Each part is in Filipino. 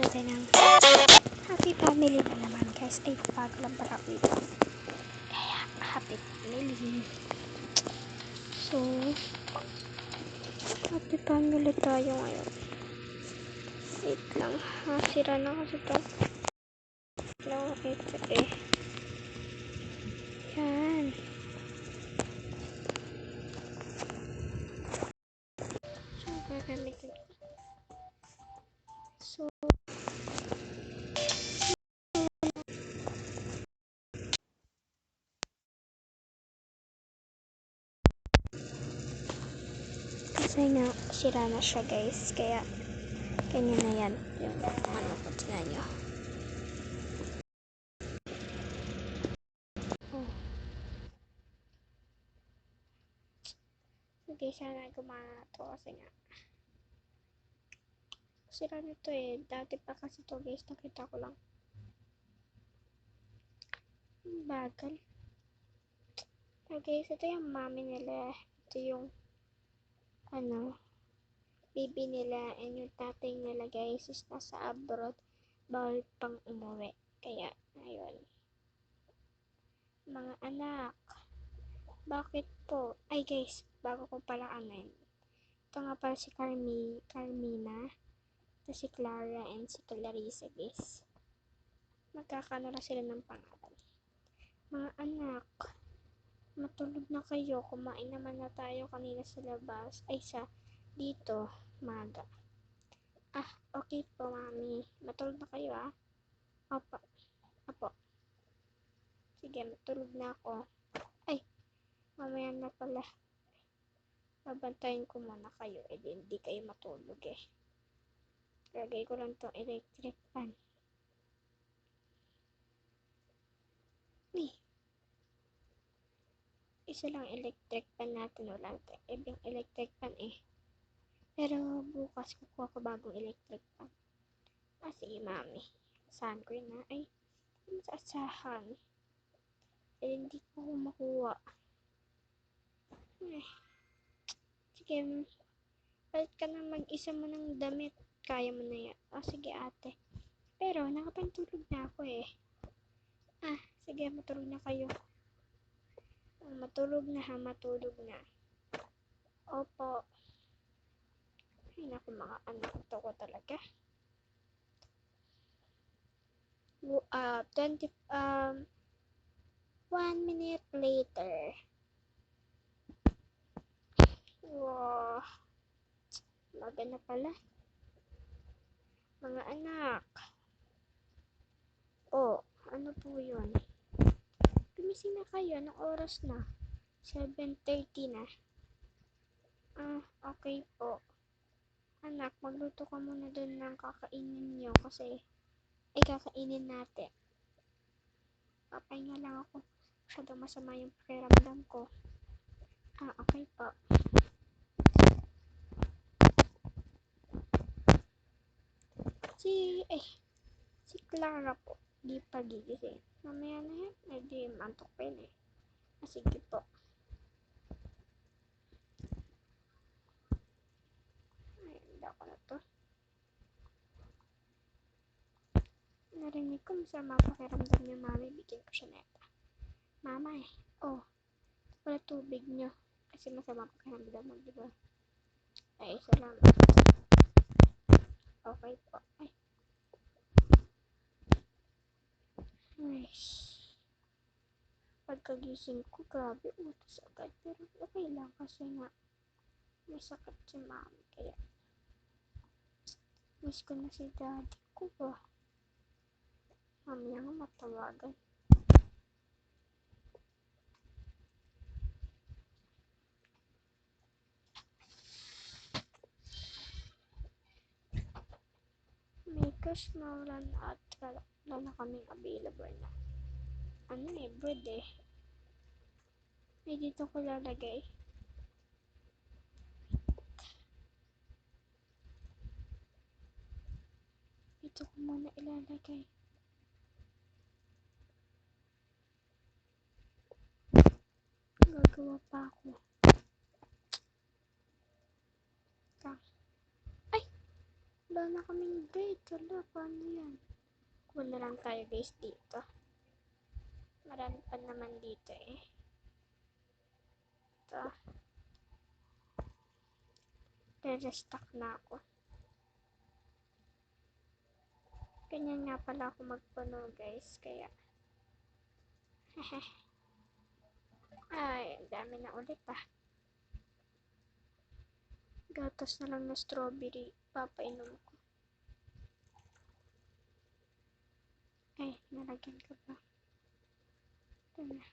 natin ng happy family na naman guys. Ay, bago lang pala ito. Kaya, happy family. So, happy family tayo ngayon. Wait lang. Sira na kasi ito. Lang, ito eh. Yan. So, gagamitin ko. So, kasi nga, sira na siya guys. Kaya, ganyan na yan. Yung ano ko, tingnan nyo. Oh. Sige, sana gumana to kasi nga. Sira nito eh. Dati pa kasi to guys. Nakita ko lang. Bagal. So guys, ito yung mami nila. Ito yung baby nila. And yung tatay nila guys is nasa abroad. Bawal pang umuwi. Kaya, ayun. Mga anak. Bakit po? Ay guys, bago ko pala anin. Ito nga pala si Carmina. Ito si Clara and si Clarissa guys. Magkakano na sila ng pangalan. Mga anak. Matulog na kayo. Kumain naman na tayo kanina sa labas. Ay dito. Maga. Okay po mami. Matulog na kayo Opo. Opo. Sige, matulog na ako. Ay, mamaya na pala. Babantayin ko muna kayo. Hindi kayo matulog Lagay ko lang tong electric fan. Isa lang electric fan natin. Wala ibang electric fan Pero bukas kukuha ko bagong electric fan. Sige mami. Asahan ko yun Ay, sa asahan. Hindi ko makuha. Sige, palit ka na mag-isa mo ng damit. Kaya mo na yan. Sige ate. Pero nakapantulog na ako sige, matulog na kayo. Matulog na matulog na. Opo. Ay naku, mga anak ko talaga. 1 minute later. Wow. Maga na pala. Mga anak. Ano po yun? Gumising na kayo. Anong oras na? 7:30 na. Okay po. Anak, magluto ka muna dun ng kakainin nyo kasi kakainin natin. Papahinga lang ako. Masyadong masama yung pakiramdam ko. Okay po. Si Clara po. Di pa gigising. Mamaya na yan. Di mantok pa yun sige po. Hindi ako na to. Narinig ko masama pakiramdam niya mami. Bigyan ko siya neta. Mama wala tubig niyo. Kasi masama pakiramdam mo, diba? Salamat. Okay po. Pagkagising ko, grabe, utos agad. Pero okay lang kasi nga, may sakit si mami. Kaya, miss ko na si daddy ko ba? Mamaya nga matawagan. May cash na wala na at wala na kaming available na. Bread dito ko lalagay. Dito ko muna ilalagay. Gagawa pa ako. Wala na kaming bread. Wala. paano yan? Kuha na lang tayo guys dito. Marami pa naman dito eh. Ito. Re-restock na ako. Ganyan nga pala ako magpuno guys. Kaya. Ay, dami na ulit ah. Gatas na lang na strawberry. Papainom ko. Ay, nalagyan ka pa. Ito na.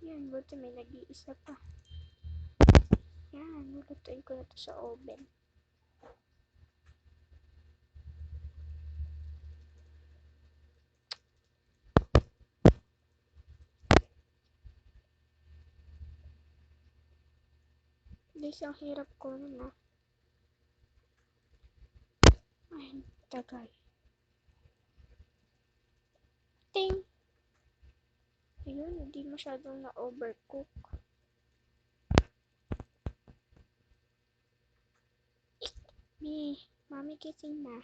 Yan, buti may nag-iisa pa. Yan, lulutuin ko na to sa oven. Guys, ang hirap ko nun ah. Ay, tagal. Ting! Ayun, hindi masyadong na-overcook. Mami, gising na.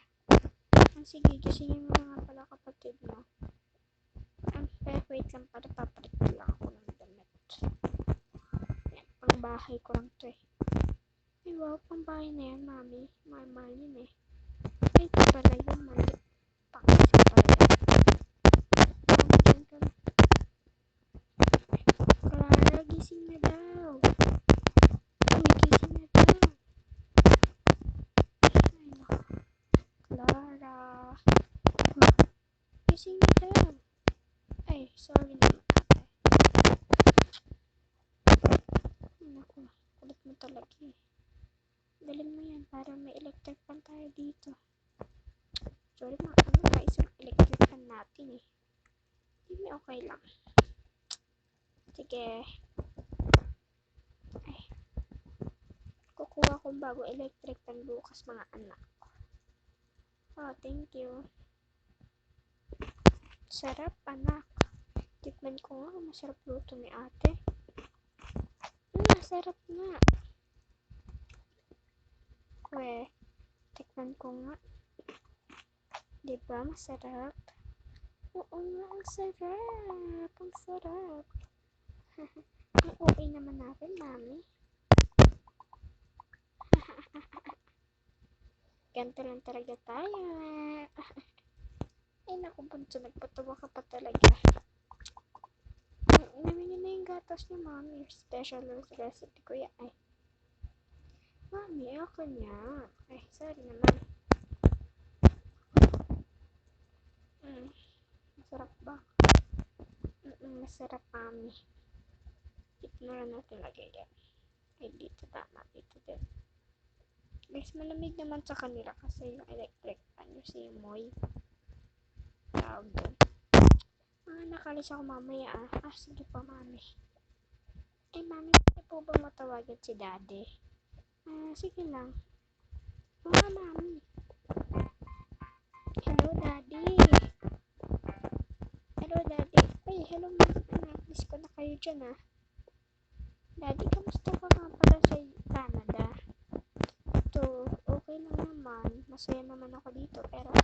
Sige, gisingin mo na nga pala kapatid mo. Wait lang, para papalit lang ako ng damit. Yan, pang bahay ko lang to eh. Ay, wow, pang bahay na yan, mami. Mahal yun eh. Ay, ito pala yun, mali. Pang-isa pala yan. Dyan ka na. Clara, gising na daw. Uy, gising na daw. Ay, naku. Clara. Gising na daw. Ay, sorry naman ate. Ay, naku. Kulit mo talaga eh. Dalhin mo yan para may electric fan tayo dito. Sorry mga isang electric fan natin eh. Hindi okay lang. Sige. Ay. Kukuha kong bago electric fan bukas mga anak. Oh, thank you. Sarap anak. Tikman ko nga, masarap luto ni ate. Sarap nga. Tikman ko nga. Diba masarap? Oo nga, ang sarap. Ang sarap. Ang okay naman natin, mami. Ganto lang talaga tayo. Ay naku, bunso, nagpatawa ka pa talaga. Namin yun na yung gatas niya, mami. Special recipe ko yan. Ay. Mami, ako niya. Ay, sorry naman. Masarap ba? Masarap, mami. Dito na lang natin lagay yan. Ay, dito tama. Dito din. Guys, malamig naman sa kanila kasi yung electric fan yung simoy. Tawag doon. Nakalis ako mamaya ah. Sige pa, mami. Ay, mami, pwede po ba matawagan si daddy? Sige lang. Mami. Hello, daddy. Hello, daddy. Ay, hello, mami. Miss ko na kayo dyan ah. Daddy, kamusta ka nga pala sa Canada? Ito, okay lang naman. Masaya naman ako dito. Pero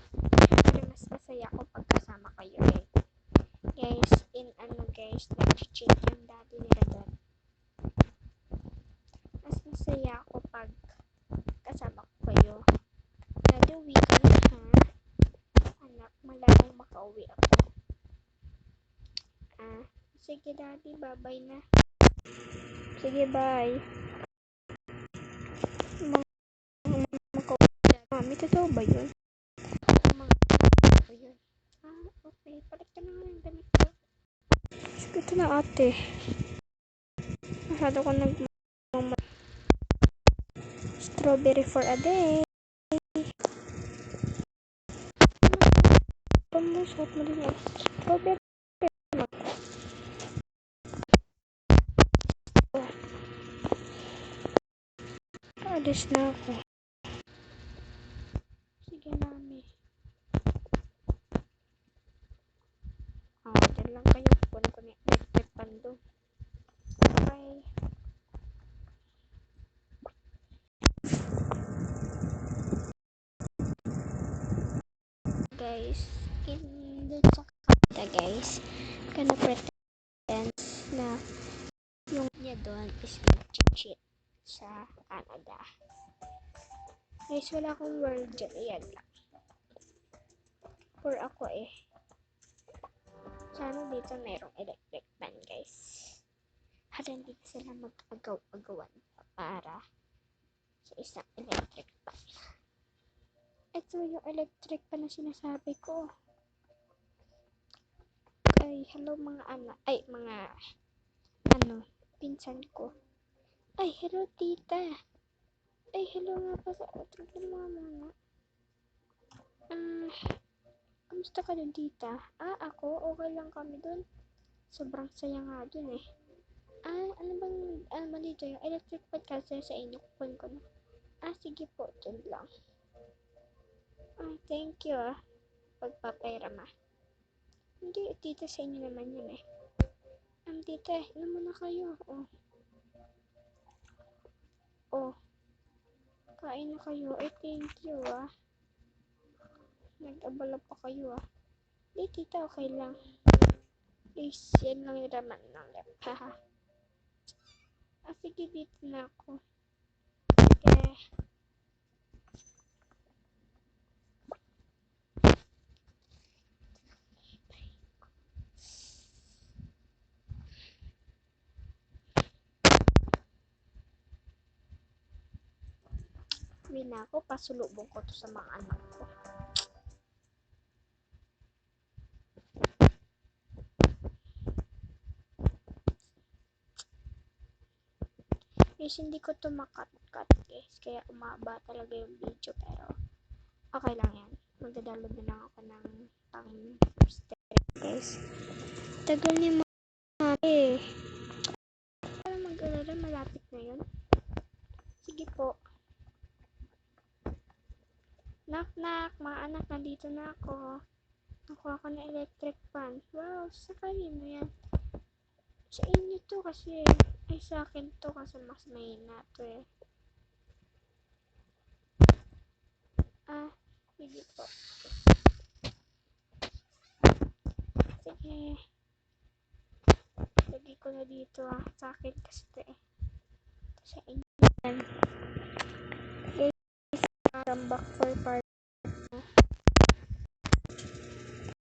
mas masaya ako pag kasama kayo eh. Guys, nag-cheat yung daddy nila doon. Mas masaya ako pag kasama ko kayo. Daddy, uwi ka na ha? Anak, malamang makauwi ako. Sige daddy, bye-bye na. Sige, bye. Mami, totoo ba yun? Okay. Palit ka na nga yung damit ko. Ito na ate. Masyado ko strawberry for a day. Pamusot mo din yung strawberry. Alis na ako. Sige, mami. Dyan lang kayo. Kunin ko na electric fan doon. Bye. guys, dun sa Canada guys, gonna pretend na yung niya doon is mag-cheat sa Canada. Guys, wala akong word dyan. Ayan lang. For ako sana dito merong electric fan guys. At hindi sila mag-agaw-agawan pa para sa isang electric fan. Ito yung electric fan na sinasabi ko. Ay, hello mga anak. Ay, mga pinsan ko. Ay, hello tita. Ay, hello nga pa sa tignan mo muna. Kamusta ka dun tita? Ako, okay lang kami dun. Sobrang saya nga dun eh. Ano bang, mali dyan? Yung electric fan kasi sa inyo, kukunin ko na. Sige po, dyan lang. Thank you pagpapera ma. Hindi, tita, sa inyo naman yun eh. Tita, ilan mo na kayo? Kain na kayo. Thank you Nag-abala pa kayo Di, tita, okay lang. Please, yan lang yung raman ng lap. Haha. Sige, dito na ako. Okay. Uwi na ako, pasulubong ko to sa mga anak ko. Guys, hindi ko to makat-cut guys, kaya umaba talaga yung video, pero okay lang yan. Magdadalog na lang ako ng pang-step guys. Tagal ni mga para mag-alala, malapit na yun. Sige po. Knock knock, mga anak, nandito na ako. Nakuha ko na electric fan. Wow, sakayin mo yan. Sa inyo to kasi, ay sa akin to kasi mas mahina to eh. Sige po. Sige. Lagi ko na dito sa akin kasi to eh. Sa inyo yan. Guys, back for part